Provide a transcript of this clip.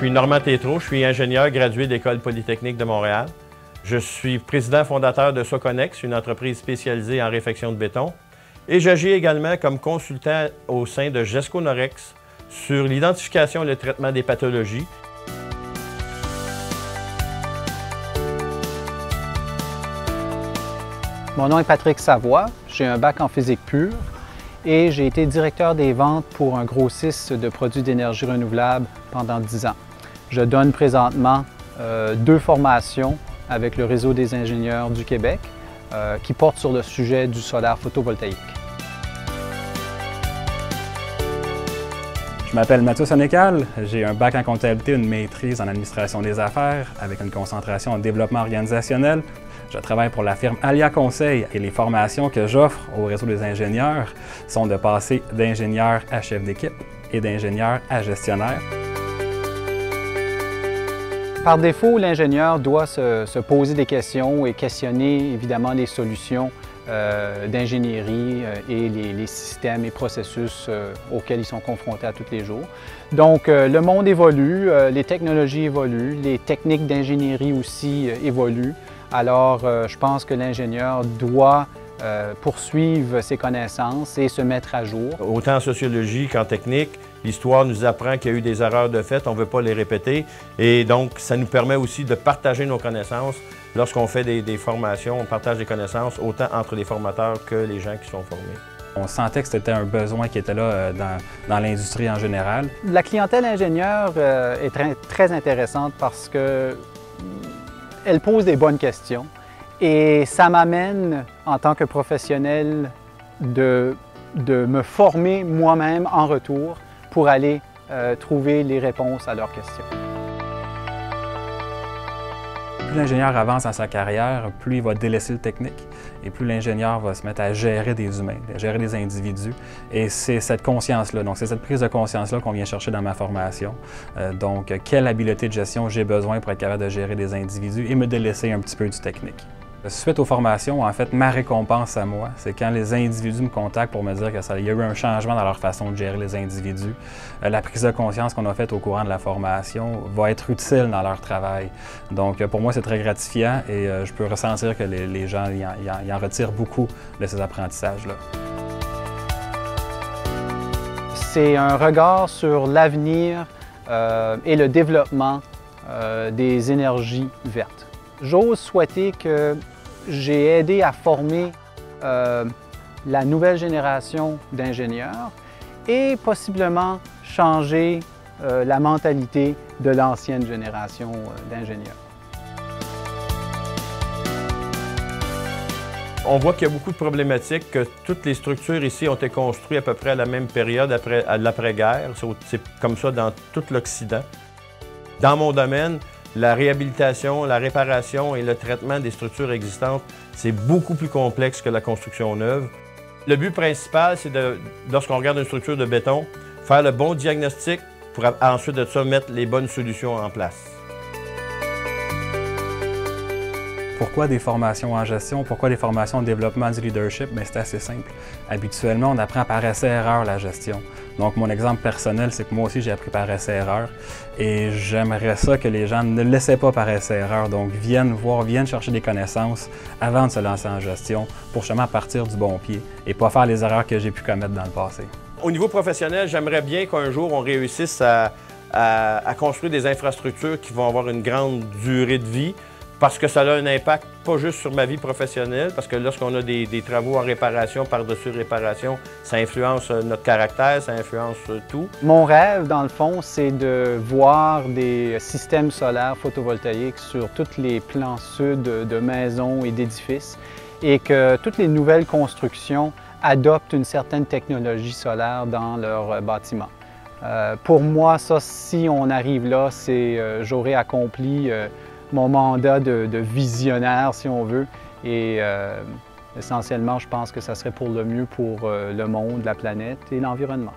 suis Normand Tétrault, je suis ingénieur gradué de l'École polytechnique de Montréal. Je suis président fondateur de Soconex, une entreprise spécialisée en réfection de béton. Et j'agis également comme consultant au sein de GESCO Norex sur l'identification et le traitement des pathologies. Mon nom est Patrick Savoie, j'ai un bac en physique pure et j'ai été directeur des ventes pour un grossiste de produits d'énergie renouvelable pendant 10 ans. Je donne présentement 2 formations avec le Réseau des ingénieurs du Québec qui portent sur le sujet du solaire photovoltaïque. Je m'appelle Mathieu Sénécal, j'ai un bac en comptabilité et une maîtrise en administration des affaires avec une concentration en développement organisationnel. Je travaille pour la firme Alia Conseil et les formations que j'offre au Réseau des ingénieurs sont de passer d'ingénieur à chef d'équipe et d'ingénieur à gestionnaire. Par défaut, l'ingénieur doit se poser des questions et questionner évidemment les solutions d'ingénierie et les systèmes et processus auxquels ils sont confrontés à tous les jours. Donc, le monde évolue, les technologies évoluent, les techniques d'ingénierie aussi évoluent. Alors, je pense que l'ingénieur doit poursuivre ses connaissances et se mettre à jour. Autant en sociologie qu'en technique, l'histoire nous apprend qu'il y a eu des erreurs de fait, on ne veut pas les répéter. Et donc, ça nous permet aussi de partager nos connaissances. Lorsqu'on fait des formations, on partage des connaissances autant entre les formateurs que les gens qui sont formés. On sentait que c'était un besoin qui était là dans l'industrie en général. La clientèle ingénieure est très intéressante parce que elle pose des bonnes questions et ça m'amène, en tant que professionnel, de me former moi-même en retour pour aller trouver les réponses à leurs questions. Plus l'ingénieur avance dans sa carrière, plus il va délaisser le technique et plus l'ingénieur va se mettre à gérer des humains, à gérer des individus. Et c'est cette conscience-là, donc c'est cette prise de conscience-là qu'on vient chercher dans ma formation. Donc, quelle habileté de gestion j'ai besoin pour être capable de gérer des individus et me délaisser un petit peu du technique. Suite aux formations, en fait, ma récompense à moi, c'est quand les individus me contactent pour me dire qu'il y a eu un changement dans leur façon de gérer les individus. La prise de conscience qu'on a faite au courant de la formation va être utile dans leur travail. Donc, pour moi, c'est très gratifiant et je peux ressentir que les gens y en retirent beaucoup de ces apprentissages-là. C'est un regard sur l'avenir et le développement des énergies vertes. J'ose souhaiter que j'ai aidé à former la nouvelle génération d'ingénieurs et possiblement changer la mentalité de l'ancienne génération d'ingénieurs. On voit qu'il y a beaucoup de problématiques, que toutes les structures ici ont été construites à peu près à la même période, à l'après-guerre. C'est comme ça dans tout l'Occident. Dans mon domaine, la réhabilitation, la réparation et le traitement des structures existantes, c'est beaucoup plus complexe que la construction neuve. Le but principal, c'est lorsqu'on regarde une structure de béton, faire le bon diagnostic pour ensuite de ça mettre les bonnes solutions en place. Pourquoi des formations en gestion? Pourquoi des formations en développement du leadership? Bien, c'est assez simple. Habituellement, on apprend par essai-erreur la gestion. Donc, mon exemple personnel, c'est que moi aussi, j'ai appris par essai-erreur. Et j'aimerais ça que les gens ne le laissent pas par essai-erreur. Donc, viennent chercher des connaissances avant de se lancer en gestion pour justement partir du bon pied et pas faire les erreurs que j'ai pu commettre dans le passé. Au niveau professionnel, j'aimerais bien qu'un jour, on réussisse à construire des infrastructures qui vont avoir une grande durée de vie. Parce que ça a un impact pas juste sur ma vie professionnelle, parce que lorsqu'on a des travaux en réparation, par-dessus réparation, ça influence notre caractère, ça influence tout. Mon rêve, dans le fond, c'est de voir des systèmes solaires photovoltaïques sur tous les plans sud de maisons et d'édifices et que toutes les nouvelles constructions adoptent une certaine technologie solaire dans leurs bâtiments. Pour moi, ça, si on arrive là, j'aurai accompli mon mandat de visionnaire, si on veut. Et essentiellement, je pense que ça serait pour le mieux pour le monde, la planète et l'environnement.